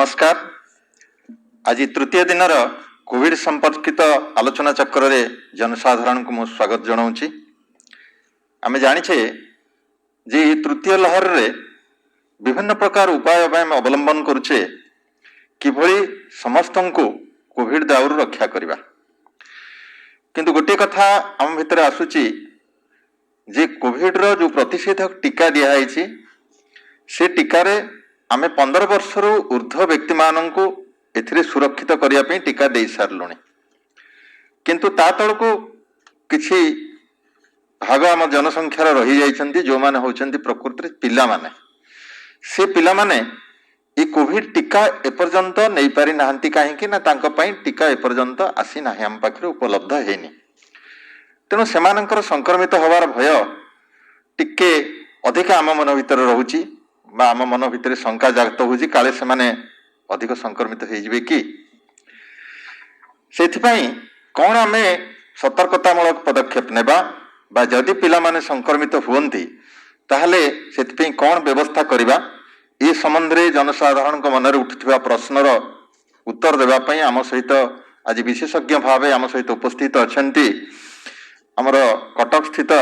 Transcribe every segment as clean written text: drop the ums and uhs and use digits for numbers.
नमस्कार। आज तृतीय दिन कोविड संपर्कित आलोचना चक्र रे जनसाधारण को मु स्वागत जनाऊँगी। आम जाचे जे तृतीय लहर रे विभिन्न प्रकार उपाय अवलंबन करुचे किभली समस्त को कोविड दाउर रक्षा करवा। किंतु गोटे कथा आम भितर आसूची जे कोविड रो जो प्रतिषेधक टीका दिखाई से टीकार आमे 15 वर्षर ऊर्ध्व व्यक्ति मानक एथिरे सुरक्षित करने टीका दे सारूँ, किंतु ता तल को किसी भाग आम जनसंख्यार रही जाइछन्ति जो माने होचन्ति प्रकृति पिला माने। से पिला माने ये कोविड टीका एपर्यंत नहीं पारि नाहंती काहेकि ना तांको पई टीका एपर्यंत आसी नाही आम पाखरे उपलब्ध हेनी। तेणु सेमानंकर संक्रमित होवार भय टिके अधिक आम मन भितर रहुची बा आम मन भितर शंका जागत होची काले से माने अधिक संक्रमित हो जिवे कि। सेथिपई कौन आमे सतर्कतामूलक पदक्षेप नेबा बा जदि पिला माने संक्रमित हुवंती ताहले सेथिपई कौन व्यवस्था करिबा ए संबंध रे जनसाधारण को मन रे उठुथिबा प्रश्नर उत्तर देबा पई आम सहित आज विशेषज्ञ भावे आम सहित उपस्थित अछंती हमर कटक स्थित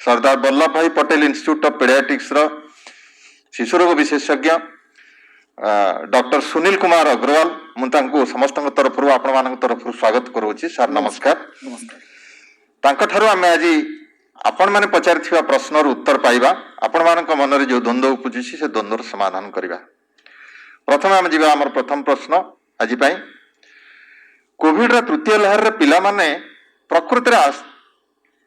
सरदार वल्लभ भाई पटेल इंस्टीट्यूट ऑफ पीडियाट्रिक्स रो शिशुरोग विशेषज्ञ डॉक्टर सुनील कुमार अग्रवाल मुझे समस्त तरफ आपण तरफ स्वागत करुच्ची। सर नमस्कार। तांका ठारू आमे आज आपण माने पचारिथिबा प्रश्नर उत्तर पाइबा, आपण मानक मन रे जो द्वंद्व उपजुछि से द्वंद्वर समाधान करिबा। प्रथम आम जिबा हमर प्रथम प्रश्न आज पई कोविड रा तृतीय लहर रे पिला माने प्रकृति रे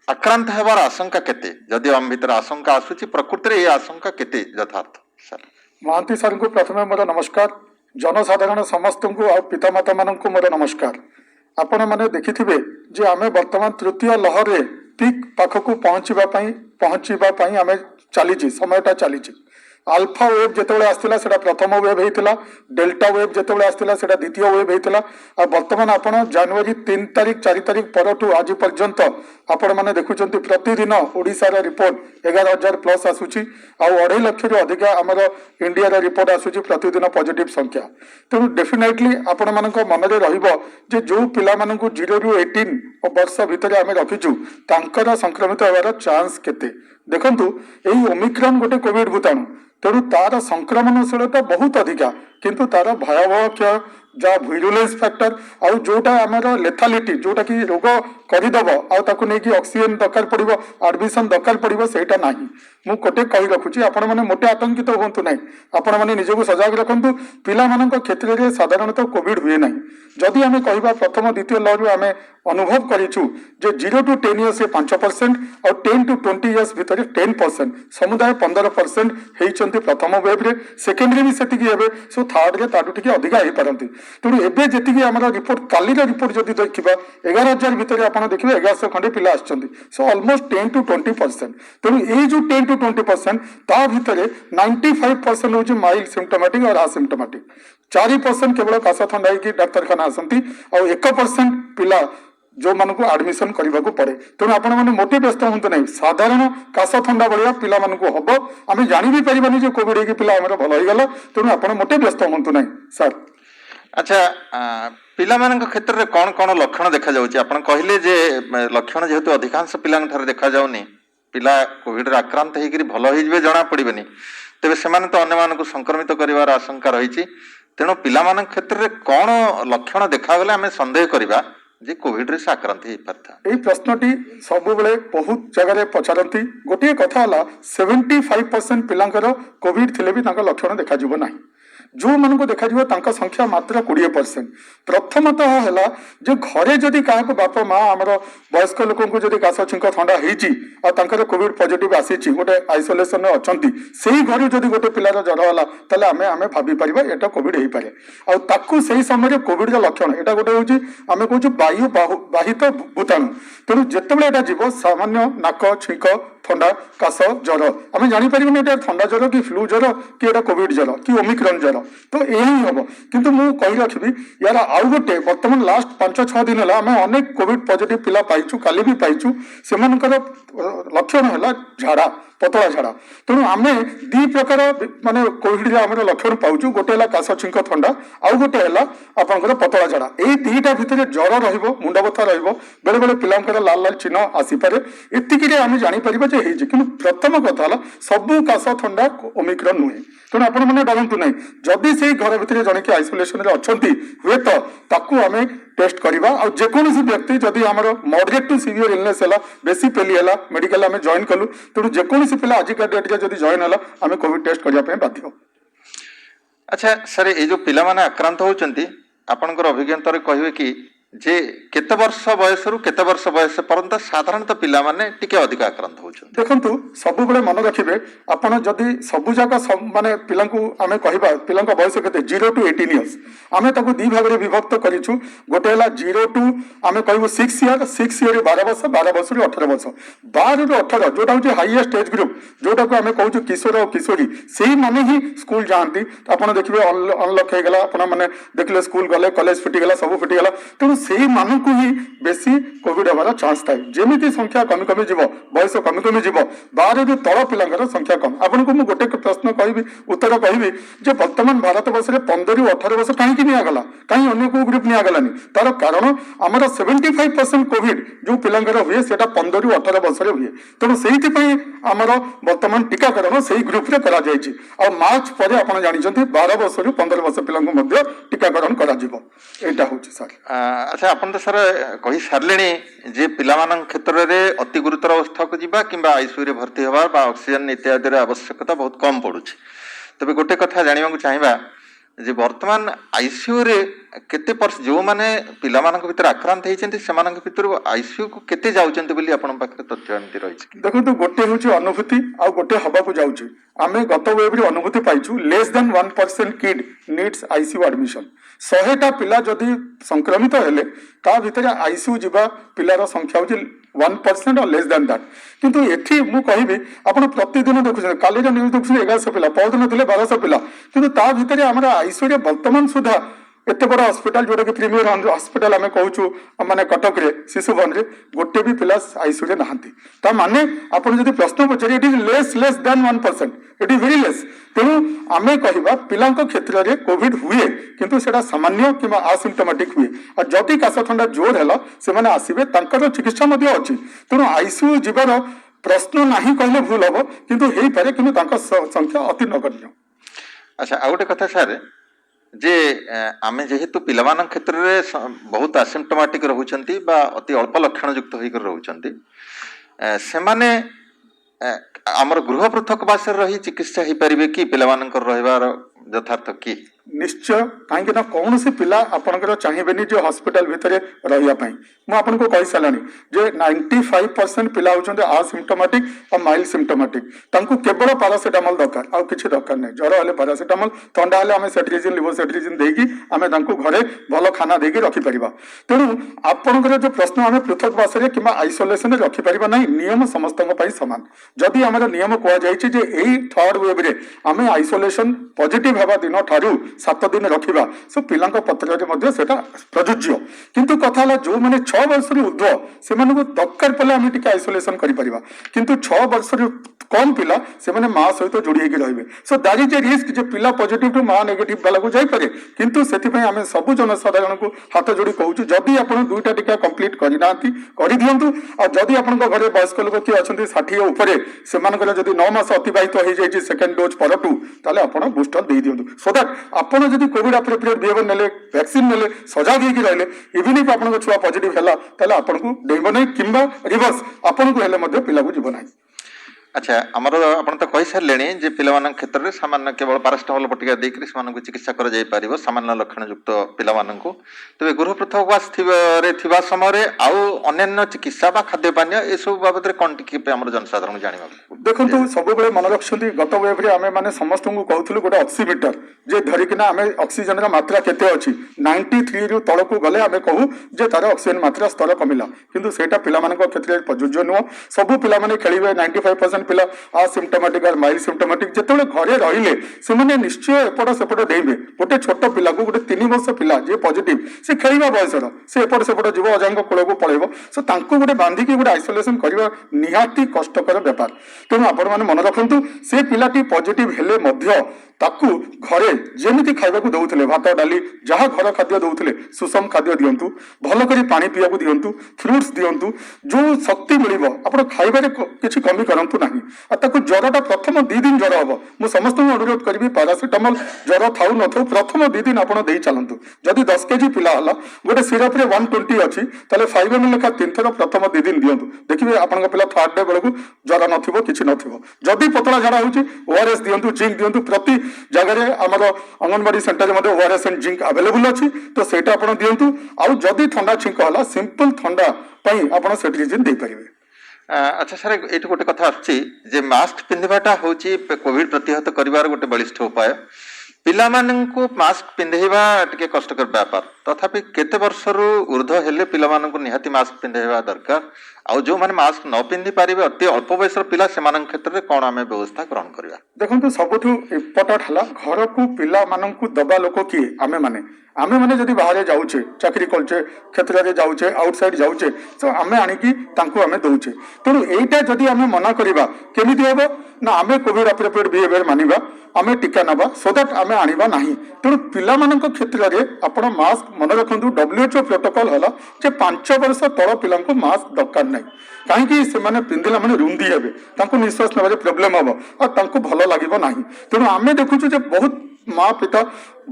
आक्रांत हेबार आशंका केते, जदि आम भीतर आशंका आसुची प्रकृति रे ये आशंका केते यथार्थ? सर महांती सर को प्रथम मोर नमस्कार। जनसाधारण समस्त को आ पितामाता मान को मोर नमस्कार। आपण मैंने देखिथिबे जे आमे वर्तमान तृतीय लहर रे पीक पाखक पहुँचवाई आमे चलीची समयटा चलीची। आल्फा वेव जितेबाला आसला से प्रथम वेव होता, डेल्टा वेव जितेबाला आसला से द्वितीय वेव होता। आ बर्तमान आप जनवरी 3 तारिख 4 तारिख पर आज पर्यंत आपण मैंने देखुं प्रतिदिन ओडिशार रिपोर्ट 11,000 प्लस आसूची आ 2.5 लाख अधिक आमर इंडिया रिपोर्ट आसूची प्रतिदिन पॉजिटिव संख्या। तेणु डेफिनेटली आपण मान मन में रे जो पिला 0 ରୁ 18 वर्ष भितर आम रखीचु तांकर संक्रमित होवार चांस केते। देखंतु एई ओमिक्रॉन गोटे कोविड भूताणु, तेणु तार संक्रमणशीलता बहुत अधिका, किंतु तार भयावह क्षय जहाँ भिरुलेंस फैक्टर आउ जोटा आमर लेथालिटी जोटा कि रोग करदेव आकि ऑक्सीजन दरकार पड़ो एडमिशन दरकार पड़ो सेटा ना मु गोटे कही रखुची। आपण मैंने मोटे आतंकित हूँ ना, आपण मैंने निजक सजग रखु। पिला क्षेत्र में साधारणतः कोविड हुए ना। जदि आम कह प्रथम द्वितीय लहर आम अनुभव करूँ जे 0 to 10 इयर्स 5% और 10 to 20 इयर्स भितर 10%, समुदाय 15% होती प्रथम वेव रे, सेकेंडरी भी से सो थर्ड रे ताठू टिके अधिका हो पारती। तेणु एवं जी आम रिपोर्ट काली रिपोर्ट जब देखा 11,000 भितर आप देखिए 1100 खंडे पिला आसछन्ति, सो ऑलमोस्ट 10 to 20%। तेणु ये जो 10 to 20% ता भितर 95% हूँ माइल्ड सिम्टोमेटिक और आसिम्टोमेटिक, 4% केवल काश थंडा होगी डाक्तखाना आसती और 1% पिला जो मान को एडमिशन करने को पड़े। तेणु आपण मैंने मोटे व्यस्त हूँ ना, साधारण काश थंडा भाया पिला हम आम जानी भी पारानी जो कोविड होगी पिला आम भल होगा। तेणु आप मोटे व्यस्त हूँ ना सर। अच्छा, पिला मान क्षेत्र में कौन कौन लक्षण देखा जाउची? आपण कहले जे लक्षण जेहेतु अधिकांश पिला देखा जाउनी, पिला कोविड आक्रांत होकर भल हो जना पड़ेनि, तेरे से तो अन्य मानक संक्रमित कर आशंका रही। तेणु पिला मान क्षेत्र में कौन लक्षण देखागले आम संदेह करवा जे कोविड रे आक्रांत हो पारता? यही प्रश्नटी सब बेले बहुत जगह पचारती। गोटे कथा 75% पिलांकर कोविड थिले भी लक्षण देखा ना, जो मान को देखा संख्या मात्र 20%। प्रथमतः है जो घरे जदि क्या बापा माँ आमर वयस्क लोक जब काश छिंक थंडा होकर कोविड पॉजिटिव आसी गोटे आइसोलेशन अच्छा से ही घर जब गोटे पिलार ज्वर है तेल आम आम भाभी पार एटा कोविड हो पाए। आउ से समय कोविड लक्षण यहाँ गोटे हूँ आम कहूँ वायु बाहित भूताणु। तेणु जितेबाला जीव सामान्य नाक छिंक थंडा काश ज्वर आम जापर ये थंडा ज्वर कि फ्लू ज्वर कि कोविड ज्वर कि ओमिक्रॉन ज्वर, तो यही हम। किंतु मु कही रखी यार आउ गोटे बर्तमान लास्ट 5-6 दिन है आम अनेक कोविड पॉजिटिव पिला पाइचु, काली भी पाइचु। से लक्षण है झाड़ा पतला झाड़ा तेणु आम दी प्रकार माने कोविड आम लक्षण पाऊँ गोटे है काश छिंक थंडा आउ गोटे है आपंकर पतला झाड़ा यही दुईटा भितर ज्वर रुंड बथा बेले बेले पिला लाल लाल चिन्ह आसीपे एतिक आम जापर कि प्रथम कथा सबू काश थंडा ओमिक्रॉन नुहे तेणु आपण मैंने डरतु ना जदि से घर भितर जन कि आइसोलेशन अच्छा हुए तो ताकू आम टेस्ट करवा और जेकोसी व्यक्ति जदि आम मॉडरेट टू सीवियर इलनेस है बेसी पेली है मेडिकल आम जॉइन कलु तेणु जेकोसी पिला आजिका डेट्रे जदि जॉइन है आम कोविड टेस्ट करने बाध्य। अच्छा सर ये जो पिला माने आक्रांत होचंती आपनकर अभिज्ञता कहिबे कि जे केते वर्ष बयस रु केते वर्ष बयस पर्यंत साधारणतः पिला माने टिके अधिक आक्रांत होचंती देखंतु सब बेले मन रखिबे आपण जदि सबु जाका माने पिलांकु आमे कहिबा पिलांका बयस केते 0 टू 18 इयर्स आमे ताकु दी भाग रे विभक्त करिछु गोटे हला 0 टू आमे कहबो 6 इयर 12 वर्ष रु 18 वर्ष 12 रु 18 जोटा होची हाईएस्ट एज ग्रुप जोटा को आमे कहूछु किशोर और किशोरी सेही माने ही स्कूल जानती आपण देखिबे अनलॉक हे गेला आपण माने देखले स्कूल गले कॉलेज फिटी गेला सब फिटी गेला तेणु से मानक ही बेसी कोविड हमारा चांस थाए जमी संख्या कमी कमी जीव बयस कमी कमी जीव 12 रु तल पिलांकर संख्या कम आपन को गोटे प्रश्न कहबी उत्तर कहबी जे वर्तमान भारत वर्ष में 15 रु 18 वर्ष कहीं निगला कहीं अन्य को ग्रुप निगलानी तार कारण आमर 75% कोविड जो पिलांकर हुए से 15 रु 18 वर्ष हुए तेणु से आमर वर्तमान टीकाकरण से ग्रुप रे करा जायछि और मार्च पर आप जानते 12 वर्ष रु 15 वर्ष पिला टीकाकरण करा होछि सर। अच्छा अपन तो सर कही सारे जे पिलामान क्षेत्र में अति गुरुतर अवस्था को जीवा किंबा आईसीयू रे भर्ती होवा बा ऑक्सीजन इत्यादि आवश्यकता बहुत कम पड़ुछि तबे गोटे कथा जानिबा को चाहिबा जे वर्तमान आईसीयू रे केते परस जो माने पिलामान भीतर आक्रांत होइछन्ति सेमान भीतर आईसीयू को केते जाउछन्ति बोली आपन पाखरे तथ्य एमति रहिछि देखो गोटे होछि अनुभूति आ गोटे हबा को जाउछि आमे गत वेब रे अनुभूति पाइछु less than 1% kid needs ICU admission 100टा पिला जदि संक्रमित हेले ता भितर आईसीयू जीवा पिलार संख्या होछि 1% और लेस देन दैट किंतु एठी मु कहिबी आपण प्रतिदिन देखुछन काली जो न्यूज देखुछन 1100 पिला परदिन थिले 1200 पिला किंतु ता भितर हमरा आईसीयू रे वर्तमान सुधा एत बड़ हस्पिटाल जोटा कि प्रीमियर हस्पिटाल आम कहूँ माने कटक रे शिशुभवन रे गोटे भी पिला आईसीयू रे नहांती ता माने आपण जदि प्रश्न पचारे it is less than 1% it is very less तेणु आमे कहबा पिलांक क्षेत्र रे कोविड हुए किंतु सेटा सामान्य किंबा असिम्प्टोमेटिक हुए और जदि काश ठंडा जोर हैला से माने आसीबे तांकर चिकित्सा मध्ये अछि तेणु आईसीयू जीवार प्रश्न नाही कहले भूल हबो किंतु हेई पारे किंतु तांकर संख्या अति नगण्य। अच्छा आ गोटे कथा सर जे आमे जेहेतु पिलामान क्षेत्र में बहुत असिम्प्टोमेटिक रहउछन्ति बा अति अल्प लक्षण युक्त होइकर रहउछन्ति सेमाने आमर गृह पृथकवास रही चिकित्सा हो पारे कि पिलामानकर रहिबार यथार्थ कि निश्चय कहीं कौन से पिला आपंकर चाहिए जो हॉस्पिटल भितर रही मुझे कही सारे जे 95% पिला होते असिम्प्टोमेटिक और माइल्ड सिम्प्टोमेटिक केवल पारासीटामल दरकार आउ किसी दरकार नहीं ज्वर हेल्ले पारासीटामल थंडा हेल्ले आम सेट्रिजिन लिवोसेट्रिजिन देकी आम घरे भल खाना देकी रखिपर तेणु आपंकर जो प्रश्न आम पृथकवास कि आइसोलेसन रखिपर ना नियम समस्त सामान जदि आम नियम कहुई थर्ड वेव रे आम आइसोलेसन पॉजिटिव हवा दिन ठारू 7 दिन रखा सो पिला पत्र प्रযোज्य किंतु कथा जो मैंने 6 वर्ष ऊर्ध्व से दरकार पड़े आम टे आइसोलेसन किंतु 6 वर्ष कम पिला से माँ सहित जोड़ी होगी रही so that is a risk जे पिला पॉजिटिव टू माँ नेगेटिव वाला को जापे किंतु से आम सब जनसाधारण को हाथ जोड़ी कहूँ जदि आप 2टा टीका कंप्लीट करना कर दिंतु और जदि आप घरे वयस्क लोक किए अच्छा 60 उपर से 9 मास अतिबाहित हो जाए सेकेंड डोज पर ताले आप बूस्टर दे दिंतु सो दैट आपड़ जदि कोविड अप्रोप्रिएट बिहेवियर नेले वैक्सीन नेले सजग होगी रहिले इवन इफ आपन छुआ पॉजिटिव हैला ताले आपन को डेइबो नै किंबा रिवर्स आपन को हेले मध्ये पिला को जीव नै। अच्छा आमर आप तो कही सारे जे पिलामान क्षेत्र में सामान्य केवल पारासीटामल बटिका देकर से चिकित्सा कर सामान्य लक्षण युक्त पिलामानंकु तेज गृह पृथकवास थिबा समय आउ अन्य चिकित्सा बा खाद्य पानीय ए सब बाबद कौन टी आम जनसाधारण जाना देखो सब मन रखुच्च गत वेब रे आमे माने समस्त को कहूँ गोटे ऑक्सीमीटर जे धरिकिना आमे ऑक्सीजन मात्रा केते अछि 93 रु तल को गले आमे कहू जे तार ऑक्सीजन मात्रा स्तर कमिला किंतु सेटा पिलामानक क्षेत्र में प्रযোज्य नुह सब पिला माने खेलिबे 95% 50% ପିଲା ଆସିମ୍ପଟୋମାଟିକ୍ আর ମାଇଲ୍ଡ ସିମ୍ପଟୋମାଟିକ୍ ଯେତେବେଳେ ଘରେ ରହିଲେ ସେମାନେ ନିଶ୍ଚୟ ଏପଟ ସେପଟ ଡେଇଁବେ। ଗୋଟେ ଛୋଟ ପିଲାକୁ ଗୋଟେ 3 ବର୍ଷ ପିଲା ଯିଏ ପଜିଟିଭ ସେ ଖେଳିବା ବୟସର ସେ ଏପଟ ସେପଟ ଯିବ ଅଜାଙ୍କ କୋଳକୁ ପଳେଇବ ସୋ ତାଙ୍କୁ ଗୋଟେ ବାନ୍ଧିକି ଗୋଟେ ଆଇସୋଲେସନ କରିବା ନିହାତି କଷ୍ଟକର ବ୍ୟାପାର। ତେଣୁ ଆପଣମାନେ ମନେ ରଖନ୍ତୁ ସେ ପିଲାଟି ପଜିଟିଭ ହେଲେ ମଧ୍ୟ ତାକୁ ଘରେ ଯେମିତି ଖାଇବାକୁ ଦଉଥିଲେ ଭାତ ଡାଲି ଯାହା ଘର ଖାଦ୍ୟ ଦଉଥିଲେ ସୁଷମ ଖାଦ୍ୟ ଦିଅନ୍ତୁ, ଭଲ କରି ପାଣି ପିଇବାକୁ ଦିଅନ୍ତୁ, ଫ୍ରୁଟ୍ସ ଦିଅନ୍ତୁ, ଯେଉଁ ଶକ୍ତି ମିଳିବ ଆପଣ ଖାଇବାରେ କିଛି କମି କରନ୍ତୁ ନାହିଁ। ଆଉ ତାକୁ ଜ୍ୱରଟା ପ୍ରଥମ 2 ଦିନ ଜ୍ୱର ହବ ମୁଁ ସମସ୍ତଙ୍କୁ ଅନୁରୋଧ କରିବି ପାରାସିଟାମଲ ଜ୍ୱର ଥାଉ ନଥାଉ ପ୍ରଥମ 2 ଦିନ ଆପଣ ଦେଇ ଚାଲନ୍ତୁ। ଯଦି 10 କେଜି ପିଲା ହେଲା ଗୋଟେ ସିରପରେ 120 ଅଛି ତାହେଲେ 5 ml ଲେଖା 3 ଥର ପ୍ରଥମ 2 ଦିନ ଦିଅନ୍ତୁ। ଦେଖିବେ ଆପଣଙ୍କ ପିଲା ଥାର୍ଡ ଡେ ବେଳକୁ ଜ୍ୱର ନଥିବ କିଛି ନଥିବ। ଯଦି ପତଳା ଝାଡ଼ା ହେଉଛି ORS ଦିଅନ୍ତୁ, ଜିଙ୍କ ଦିଅନ୍ତୁ। ପ୍ରତି ଜାଗାରେ ଆମର ଅଙ୍ଗନବାଡି ସେଣ୍ଟରରେ ମଧ୍ୟ ORS ଆଣ୍ଡ ଜିଙ୍କ ଆଭେଲେବୁଲ ଅଛି ତ ସେଇଟା ଆପଣ ଦିଅନ୍ତୁ। ଆଉ ଯଦି ଥଣ୍ଡା ଛିଙ୍କ ହେଲା ସିମ୍ପଲ ଥଣ୍ଡା ପାଇଁ ଆପଣ ସେଟ୍ରିଜିନ୍ ଦେଇପାରିବେ। ଆଚ୍ଛା ସାର୍ ଏଇଠି ଗୋଟେ କଥା ଆସୁଛି ଯେ ମାସ୍କ ପିନ୍ଧିବାଟା ହେଉଛି କୋଭିଡ ପ୍ରତିହତ କରିବାର ଗୋଟେ ବଳିଷ୍ଠ ଉପାୟ। ପିଲାମାନଙ୍କୁ ମାସ୍କ ପିନ୍ଧେଇବା ଟିକେ କଷ୍ଟକର ବ୍ୟାପାର, ତଥାପି କେତେ ବର୍ଷରୁ ଉର୍ଦ୍ଧ୍ୱ ହେଲେ ପିଲାମାନଙ୍କୁ ନିହାତି ମାସ୍କ ପିନ୍ଧେଇବା ଦରକାର? ଆଉ ଯେଉଁମାନେ ମାସ୍କ ନ ପିନ୍ଧି ପାରିବେ ଅତି ଅଳ୍ପ ବୟସର ପିଲା ସେମାନଙ୍କ କ୍ଷେତ୍ରରେ କ'ଣ ଆମେ ବ୍ୟବସ୍ଥା ଗ୍ରହଣ କରିବା? ଦେଖନ୍ତୁ ସବୁଠୁ ଇମ୍ପୋର୍ଟାଣ୍ଟ ହେଲା ଘରକୁ ପିଲାମାନଙ୍କୁ ଦବା ଲୋକ କିଏ? ଆମେମାନେ ଯଦି ବାହାରେ ଯାଉଛେ ଚାକିରି କରୁଛେ କ୍ଷେତ୍ରରେ ଯାଉଛେ ଆଉଟସାଇଡ୍ ଯାଉଛେ ତ ଆମେ ଆଣିକି ତାଙ୍କୁ ଆମେ ଦଉଛେ। ତେଣୁ ଏଇଟା ଯଦି ଆମେ ମନା କରିବା କେମିତି ହେବ ନା ଆମେ କୋଭିଡ ଆପ୍ରୋପ୍ରିଏଟ୍ ବିହେଭିୟର ମାନିବା, ଆମେ ଟିକା ନେବା ସୋ ଦ୍ୟାଟ୍ ଆମେ ଆଣିବା ନାହିଁ। ତେଣୁ ପିଲାମାନଙ୍କ କ୍ଷେତ୍ରରେ ଆପଣ ମାସ୍କ ମନେ ରଖନ୍ତୁ WHO ପ୍ରୋଟୋକଲ ହେଲା ଯେ 5 ବର୍ଷ ତଳ ପିଲାଙ୍କୁ ମାସ୍କ ଦରକାର ନାହିଁ। କାହିଁକି? ସେମାନେ ପିନ୍ଧିଲା ମାନେ ରୁନ୍ଧି ହେବେ, ତାଙ୍କୁ ନିଶ୍ୱାସ ନେବାରେ ପ୍ରୋବ୍ଲେମ ହେବ ଆଉ ତାଙ୍କୁ ଭଲ ଲାଗିବ ନାହିଁ। ତେଣୁ ଆମେ ଦେଖୁଛୁ ଯେ ବହୁତ ମା ପିତା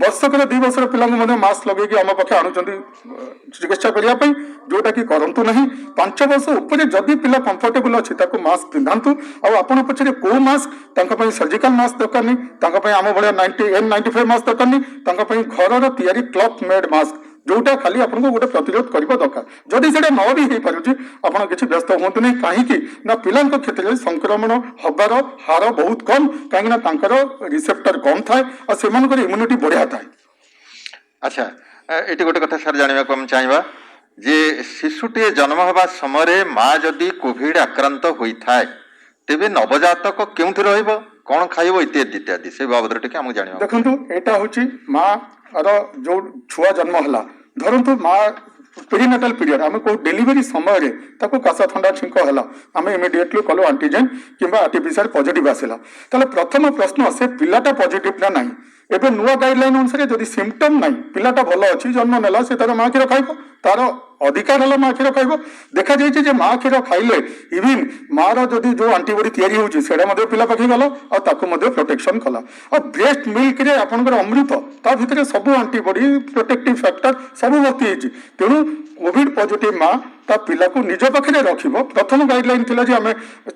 ବର୍ଷକର 2 ବର୍ଷର ପିଲାଙ୍କୁ ମଧ୍ୟ ମାସ୍କ ଲଗେଇକି ଆମ ପାଖେ ଆଣୁଛନ୍ତି ଚିକିତ୍ସା କରିବା ପାଇଁ, ଯୋଉଟାକି କରନ୍ତୁ ନାହିଁ। 5 ବର୍ଷ ଉପରେ ଯଦି ପିଲା କମ୍ଫର୍ଟେବଲ ଅଛି ତାକୁ ମାସ୍କ ପିନ୍ଧାନ୍ତୁ। ଆଉ ଆପଣ ପଛରେ କୋଉ ମାସ୍କ ତାଙ୍କ ପାଇଁ ସର୍ଜିକାଲ ମାସ୍କ ଦରକାର ନାହିଁ, ତାଙ୍କ ପାଇଁ ଆମ ଭଳିଆ N95 ମାସ୍କ ଦରକାର ନାହିଁ, ତାଙ୍କ ପାଇଁ ଘରର ତିଆରି କ୍ଲଥ୍ ମେଡ୍ ମାସ୍କ ଯୋଉଟା ଖାଲି ଆପଣଙ୍କୁ ଗୋଟେ ପ୍ରତିରୋଧ କରିବା ଦରକାର। ଯଦି ସେଟା ନ ବି ହେଇପାରୁଛି ଆପଣ କିଛି ବ୍ୟସ୍ତ ହୁଅନ୍ତୁ ନାହିଁ। କାହିଁକି ନା ପିଲାଙ୍କ କ୍ଷେତ୍ରରେ ସଂକ୍ରମଣ ହବାର ହାର ବହୁତ କମ୍, କାହିଁକି ନା ତାଙ୍କର ରିସେପ୍ଟର କମ୍ ଥାଏ ଆଉ ସେମାନଙ୍କର ଇମ୍ୟୁନିଟି ବଢିଆ ଥାଏ। ଆଚ୍ଛା ଏଠି ଗୋଟେ କଥା ସାର୍ ଜାଣିବାକୁ ଆମେ ଚାହିଁବା ଯେ ଶିଶୁଟିଏ ଜନ୍ମ ହେବା ସମୟରେ ମା ଯଦି କୋଭିଡ ଆକ୍ରାନ୍ତ ହୋଇଥାଏ ତେବେ ନବଜାତକ କେଉଁଠି ରହିବ, କ'ଣ ଖାଇବ ଇତ୍ୟାଦି ଇତ୍ୟାଦି ସେ ବାବଦରେ ଟିକେ ଆମକୁ ଜାଣିବା। ଦେଖନ୍ତୁ ଏଇଟା ହେଉଛି ମାର ଯୋଉ ଛୁଆ ଜନ୍ମ ହେଲା, ଧରନ୍ତୁ ମା ପେରିନାଟାଲ ପିରିୟଡ଼ ଆମେ କହୁ ଡେଲିଭରି ସମୟରେ ତାକୁ କାଶ ଥଣ୍ଡା ଛିଙ୍କ ହେଲା, ଆମେ ଇମିଡିଏଟଲି କଲୁ ଆଣ୍ଟିଜେନ୍ କିମ୍ବା ଆର୍ଟିପିସିଆର ପଜିଟିଭ ଆସିଲା, ତାହେଲେ ପ୍ରଥମ ପ୍ରଶ୍ନ ସେ ପିଲାଟା ପଜିଟିଭ ନା ନାହିଁ। ଏବେ ନୂଆ ଗାଇଡଲାଇନ ଅନୁସାରେ ଯଦି ସିମ୍ପଟମ ନାହିଁ ପିଲାଟା ଭଲ ଅଛି ଜନ୍ମ ନେଲା ସେ ତାର ମା କ୍ଷୀର ଖାଇବ, ତାର ଅଧିକାର ହେଲା ମା କ୍ଷୀର ଖାଇବ। ଦେଖାଯାଇଛି ଯେ ମା କ୍ଷୀର ଖାଇଲେ ଇଭିନ୍ ମାର ଯଦି ଯୋଉ ଆଣ୍ଟିବଡି ତିଆରି ହେଉଛି ସେଇଟା ମଧ୍ୟ ପିଲା ପାଖି ଗଲା ଆଉ ତାକୁ ମଧ୍ୟ ପ୍ରୋଟେକ୍ସନ କଲା। ଆଉ ବ୍ରେଷ୍ଟ ମିଲ୍କରେ ଆପଣଙ୍କର ଅମୃତ ତା ଭିତରେ ସବୁ ଆଣ୍ଟିବଡି ପ୍ରୋଟେକ୍ଟିଭ ଫ୍ୟାକ୍ଟର ସବୁ ଭର୍ତ୍ତି ହେଇଛି। ତେଣୁ କୋଭିଡ ପଜିଟିଭ ମା ତା ପିଲାକୁ ନିଜ ପାଖରେ ରଖିବ। ପ୍ରଥମ ଗାଇଡଲାଇନ ଥିଲା ଯେ ଆମେ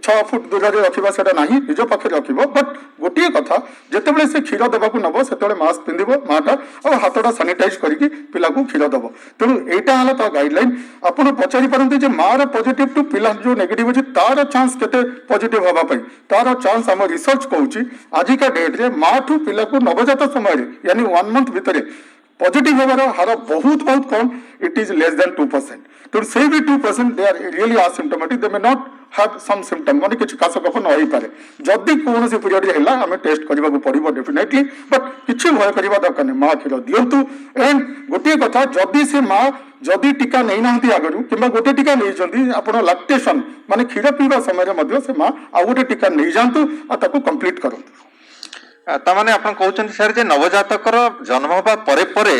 6 ଫୁଟ ଦୂରରେ ରଖିବା, ସେଟା ନାହିଁ, ନିଜ ପାଖରେ ରଖିବ। ବଟ୍ ଗୋଟିଏ କଥା ଯେତେବେଳେ ସେ କ୍ଷୀର ଦେବାକୁ ନେବ ସେତେବେଳେ ମାସ୍କ ପିନ୍ଧିବ ମାଟା ଆଉ ହାତଟା ସାନିଟାଇଜ କରିକି ପିଲାକୁ କ୍ଷୀର ଦେବ। ତେଣୁ ଏଇଟା ହେଲା ତା ଗାଇଡଲାଇନ। ଆପଣ ପଚାରି ପାରନ୍ତି ଯେ ମାର ପଜିଟିଭ ଟୁ ପିଲା ଯୋଉ ନେଗେଟିଭ ଅଛି ତାର ଚାନ୍ସ କେତେ ପଜିଟିଭ ହେବା ପାଇଁ? ତାର ଚାନ୍ସ ଆମ ରିସର୍ଚ୍ଚ କହୁଛି ଆଜିକା ଡେଟ୍ରେ ମା ଠୁ ପିଲାକୁ ନବଜାତ ସମୟରେ ୟାନି 1 ମନ୍ଥ ଭିତରେ पॉजिटिव होवार हार बहुत बहुत कम, इट इज लेस देन 2%। तो से भी 2% they are really asymptomatic, they may not have some symptom माने किछ कास कफ न होई पारे। जदि कोन से पीरियड रे हला हमें टेस्ट करबा को पड़िबो डेफिनेटली, बट किछ भय करबा दरकार नै। मां क्षीर दियंतु। एंड गोटे कथा जदि से मां जदि टीका नै नाहंती आगरु किबा गोटे टीका नै जंती आपण लैक्टेशन माने क्षीर पीवा समय रे मध्य से मां आ गोटे टीका नै जानतु आ ताको कंप्लीट करंतु। तामाने आपण कहउछन सर जे नवजातकर जन्म होबा परे परे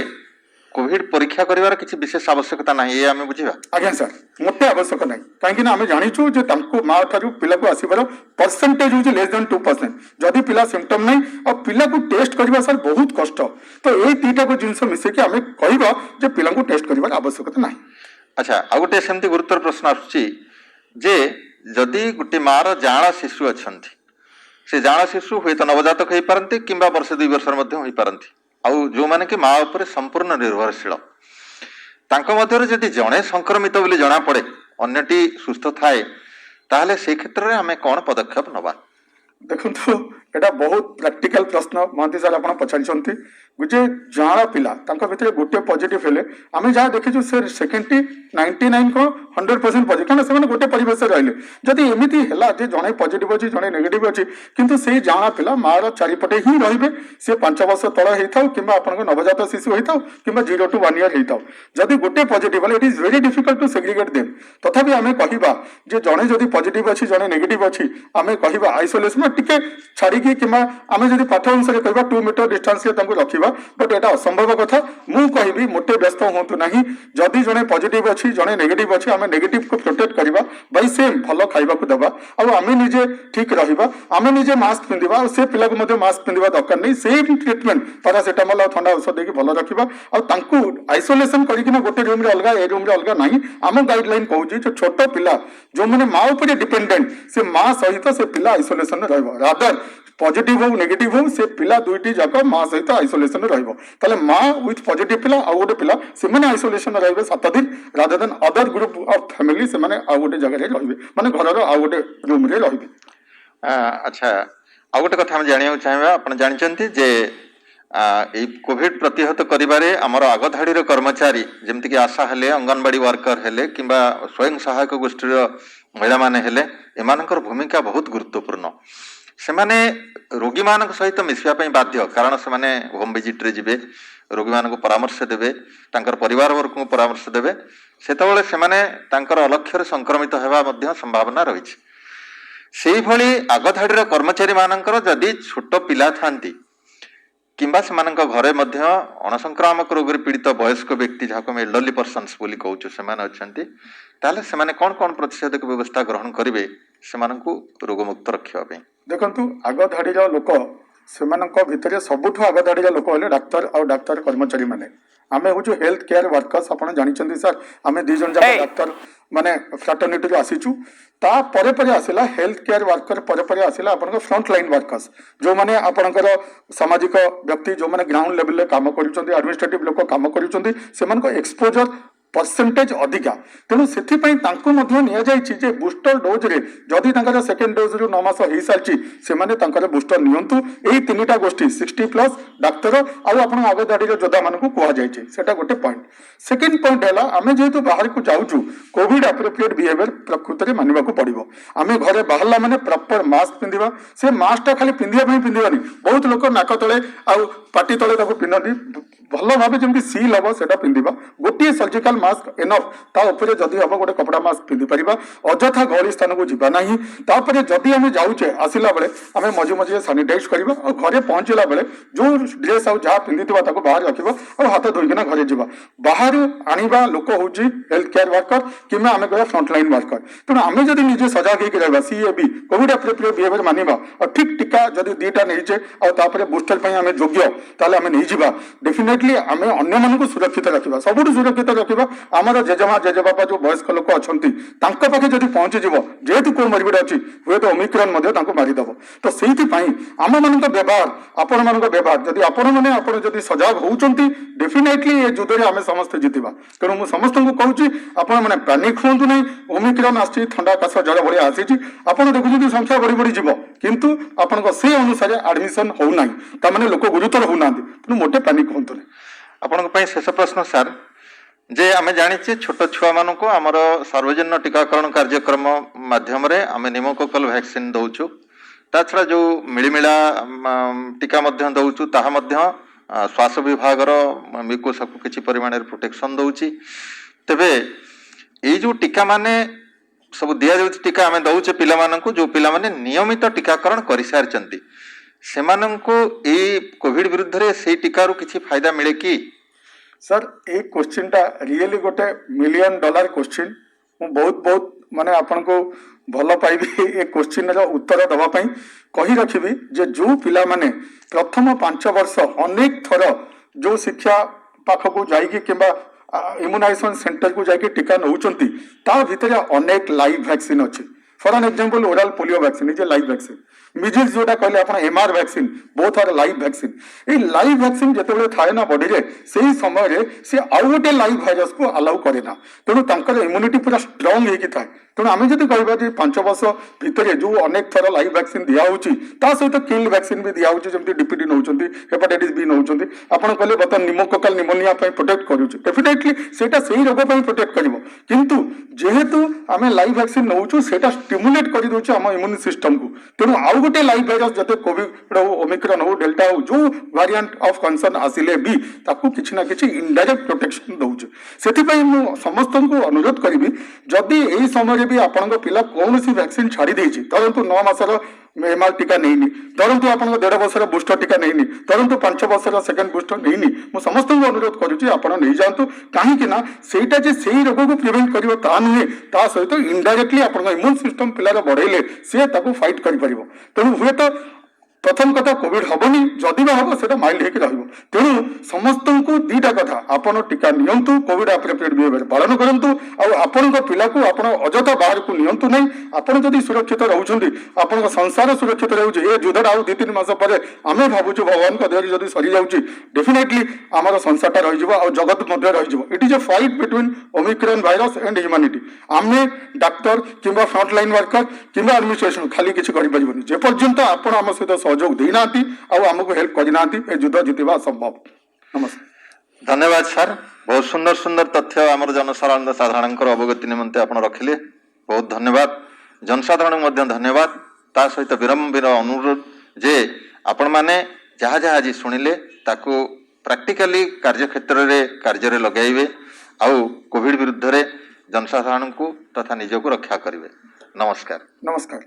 कोविड परीक्षा करिवार किछि विशेष आवश्यकता नाही, ए आमे बुझिबा। आज्ञा सर मोटे आवश्यक नहीं, कहीं आम जाचु माँ ठारू पिला को आसबार परसेंटेज हूँ लेस देन 2%। जदि पिला सिम्पटम नहीं और पिला को टेस्ट करवा सर बहुत कष्ट, तो ये दुईटा को जिनस मिसेकी आम कहवा जे पिला को टेस्ट कर आवश्यकता नहीं। अच्छा आ गोटे सेमती गुरुतर प्रश्न आसुची जे जदि गोटे मार जाँला शिशु अच्छी से जाँला शिशु हुए तो नवजातक हो पारती कि वर्ष 2 वर्ष हो पारती, आउ जो माने कि माँ उपर संपूर्ण निर्भरशील तांको मध्यरे जदि जड़े संक्रमित बोली जना पड़े अन्यटी सुस्थ थाए ताहले से क्षेत्र में आमे कौन पदक्षेप नबा? देखो एटा बहुत प्रैक्टिकल प्रश्न महांती सर आप पचारि। जे जाँला पिला भितर गोटे पॉजिटिव हेले आम जहाँ देखीचु से सेकेंडटी 99 कौन 100% पॉजिटिव कारण से गोटे परिवेश रहिले जदि एमती है जड़े पॉजिटिव अच्छी जड़े नेगेटिव अच्छी किंतु से जाँला पिला मार चारिपटे ही रे सी 5 वर्ष तल होता कि नवजात शिशु होता कि 0 to 1 year होता जदि गोटे positive it is very difficult to segregate them तथापि आम कहवा जड़े जदि पॉजिटिव अच्छी जड़े नेगेटिव अच्छी आम कहवा आइसोलेसन टिके छाड़ी कि आम जब पाठ अनुसार कह 2 मीटर डिस्टेंस रखा बट एटा असंभव कथा मु कहबी मोटे व्यस्त हूँ ना जदि जड़े पॉजिटिव अच्छी जड़े नेगेटिव अच्छी आम नेगेटिव को प्रोटेक्ट करवा बै सेम भल खाइबा देवा आम निजे ठीक रहा आम निजे मास्क पिंधा से पिला को मास्क पिंधा दरकार नहीं सेम ट्रिटमेंट पारासीटामल और ठंडा औषध देकी भल रखा आइसोलेसन करके गोटे रूम रे अलग ए रूम रे अलग नहीं आम गाइडलाइन कहूँ जो छोट पिला जो मैंने माँ उपर डिपेंडेंट से माँ सहित से पिला आइसोलेसन रादर पॉजिटिव हो नेगेटिव हो से पिला दुईटी जाक माँ सहित आइसोलेसन रहा माँ विथ पॉजिटिव पिला आउ गोटे पिला से आइसोलेसन रही 7 दिन rather than other group of family से आउ गोटे जगह रही माने घर आउ गोटे रूम रे रही। अच्छा आउ गोटे कथा जाना चाहिए आप जानते जे कोविड प्रतिहत करिबारे आमर आगधाड़ी कर्मचारी जमती कि आशा हेले अंगनवाड़ी वर्कर हेले किंबा स्वयं सहायक गोष्ठी महिला माने हेले एमानकर भूमिका बहुत गुरुत्वपूर्ण सेमाने रोगी मानक सहित मिसवा बाध्य कारण से माने होम विजिट रे जिबे रोगी मानक परामर्श देबे तांकर परिवार वर्ग को परामर्श देबे सेतबेले सेमाने तांकर अलक्ष्य संक्रमित हेबा मध्य संभावना रही सेही भली आगधाड़ीर कर्मचारी मानकर जदि छोट पिला थांती किंबा सेमानक घरे मध्य अणसंक्रामक रोग पीड़ित वयस्क व्यक्ति जहाँ एल्डरली पर्सन्स बोली कहूँ से ताले सेमाने कौन कौन प्रतिषेधक व्यवस्था ग्रहण करेंगे से रोगमुक्त रखापी देखु आगधाड़ी लोक से भितर सबुठ आगधाड़ी लोक हेले डाक्तर और डाक्तर कर्मचारी माने आम हूँ हेल्थ केयर वर्कर्स आप जानते सर आम 2 जन जाक डाक्तर माने फ्राटर्निटी आसीचु तापर पर आसला हेल्थ केयर वर्कर पर आसला आप फ्रंट लाइन वर्कर्स जो मैंने आपणकर सामाजिक व्यक्ति जो मैंने ग्राउंड लेवल काम कर एडमिनिस्ट्रेटिव लोक काम कर एक्सपोजर परसेंटेज अधिका तेणु से नि बूस्टर डोज रे जदि सेकेंड डोज रु 9 मास हो सारी से बूस्टर नियंतु यही 3टा गोष्ठी 60+ डाक्तर आउ आगधाड़ी योद्धा मान कहुई गोटे पॉइंट सेकेंड पॉइंट है आम जेहेतु बाहर को जाऊँ कोविड एप्रोप्रिएट बिहेवियर प्रकृत में मानवा पड़ो आम घर बाहर मैंने प्रॉपर मास्क पिंधा से मास्कटा खाली पिंधापी पिंधानी बहुत लोग नाक तले आउ पाटी तले पिंधती भल भाव जमी सील हम से पिंधा गोटे सर्जिकाल मास्क एनफ तापर जदि हम गोटे कपड़ा मास्क पिंधि पार अଯଥା गहली स्थान को जीवा ना तापर जदि आम जाऊे आसला बेले आम मझे मझे सानिटाइज करवा और घरे पहुंचला बेले जो ड्रेस आउ जहाँ पिंधि बाहर रख और हाथ धोईकिना घरे जा बाहर आने लोक हूँ हेल्थ केयर वर्कर कि आम कह फ्रंटलाइन वर्कर तेणु आम जब निजे सजग होकर रहा सीएबी कोविड एप्रोप्रिएट बिहेवियर मानवा और ठीक टीका जदि 2टा नहींचे और बूस्टर आम योग्य ताले आम नहीं जा डेफिनेटली आम अन्य मानक सुरक्षित रखा सबुठ सुरक्षित रखा आमर जेजेमा जेजेबापा जो वयस्क लोक अच्छा पाखे जब पहुंची जेहेतु कोमोर्बिड अच्छी हुए तो ओमिक्रॉन मारिदेव तो से आम मान व्यवहार आपण मान व्यवहार जदि आपण मैंने जदि सजग होती डेफिनेटली ये युद्ध में आम समस्ते जीतवा तेणु मुझे समस्त को कहूँ आपण मैंने पैनिक हूँ ना ओमिक्रॉन आसी ठंडा काश जड़ भाया आसी आप देखुं संख्या बढ़ी बढ़ी जीव किंतु आपण से अनुसार एडमिशन होना ताने लोक गुरुतर होना तेणु मोटे पैनिक हूँ आपण शेष प्रश्न सार जे आम जाचे छोट छुआ मान आमर सार्वजनिक टीकाकरण कार्यक्रम माध्यम आम निमोकोकल वैक्सीन दौचु ता छड़ा जो मिलमिला टीका दौचु ताहा श्वास विभाग मिकोसा को किसी परिमाण प्रोटेक्शन दौची तेबे ये जो टीका माने सब दिया जाउछि टीका आम दौचे पिला मानकु जो पिला माने नियमित टीकाकरण कर सारी से कोविड विरुद्ध रे से टीकार किसी फायदा मिले कि सर ये क्वेश्चन टा रियली गोटे $1 मिलियन क्वेश्चन मु बहुत बहुत माने आपन को भल पाइबी ये क्वेश्चन रो उत्तर दवाई कही रखी जे जो पिला माने प्रथम 5 वर्ष अनेक थर जो शिक्षा पाख को जाइए कि इम्यूनाइजेशन सेंटर को जाइए टीका नौकरी ता भितर अनेक लाइव वैक्सीन अच्छी for an example oral polio vaccine is a live vaccine measles जोटा कहले आपण MR vaccine both are live vaccine ये लाइव वैक्सीन जिते थाए ना बॉडी रे से समय रे से आउ गोटे लाइव भाइरस को अलाउ करे ना तेणु तांकर इम्यूनिटी पूरा स्ट्रांग होगी थाए तेणु आम जब कहवा 5 वर्ष भितर जो अनेक थर लाइव वैक्सीन दिखाई ता सहित किल्ड वैक्सीन भी दिखाई जमी डीपीटी नौ हेपाटाइटिस बी नौ आपड़ कहले बर्तमान निमोकोकाल निमोनिया प्रोटेक्ट करुचे डेफिनेटली सेटा सही रोग प्रोटेक्ट कर किंतु जेहेतु आम लाइव वैक्सीन नौ से स्टिमुलेट कर दौर आम इम्यून सिस्टम को तेणु आउ गोटे लाइव भाइरस जब कोविड हो ओमिक्रॉन हो डेल्टा हो जो वेरिएंट ऑफ कंसर्न आसिले भी ताकू किसी ना किसी इनडायरेक्ट प्रोटेक्शन दौचे से मु समस्त को अनुरोध करी जदि यही समय भी आपण पिला कौन सी वैक्सीन छाड़ी देछि धरतु 9 मासर एमआर टीका नहीं धरतु आप 1.5 वर्षर बूस्टर टीका नहीं धरतु 5 वर्षर सेकेंड बूस्टर नहीं मुझे समस्त को अनुरोध करुच्ची आप नहीं जातु कहीं सेटा जे से रोग को प्रिवेंट कर नुहे ता सहित इनडायरेक्टली आप इम्यून सिस्टम पिलार बढ़ेले सी फाइट कर तेणु हुए तो प्रथम कथा कोविड हेनी जदि हम से माइल्ड होकर तेणु समस्त को दीटा कथा आपन टीका नियंतु कोविड एप्रोप्रिएट बिहेवियर पालन करूँ आपण पिला को आप अजथा बाहर को नियंतु नहीं आपड़ जदि सुरक्षित रोचे आपण संसार सुरक्षित रोचे ये युद्धटा आउ 2-3 मास पर आम भावुँ भगवान देहर जब सरी जाऊँगी डेफिनेटली आम संसारटा रही जगत मध्य रही it is a fight between Omicron virus and humanity आम डाक्तर किंबा फ्रंटलाइन वर्कर किंबा एडमिनिस्ट्रेशन खाली किसी करें जे पर्यंत आपण आम सहित सहयोग देना आमको हेल्प करना युद्ध जीतवा संभव। नमस्कार धन्यवाद सर बहुत सुंदर सुंदर तथ्य आम जनसाधारण अवगति निमंते आप रखिले बहुत धन्यवाद जनसाधारण धन्यवाद ता सहित विरम्बिर अनुरोध जे आपण मैंने जहाँ जहाँ आज शुणिले ताकू प्रैक्टिकली कार्यक्षेत्र में कार्य लगाइबे आउ कोविड विरुद्ध रे जनसाधारण को तथा निज को रक्षा करेंगे। नमस्कार। नमस्कार।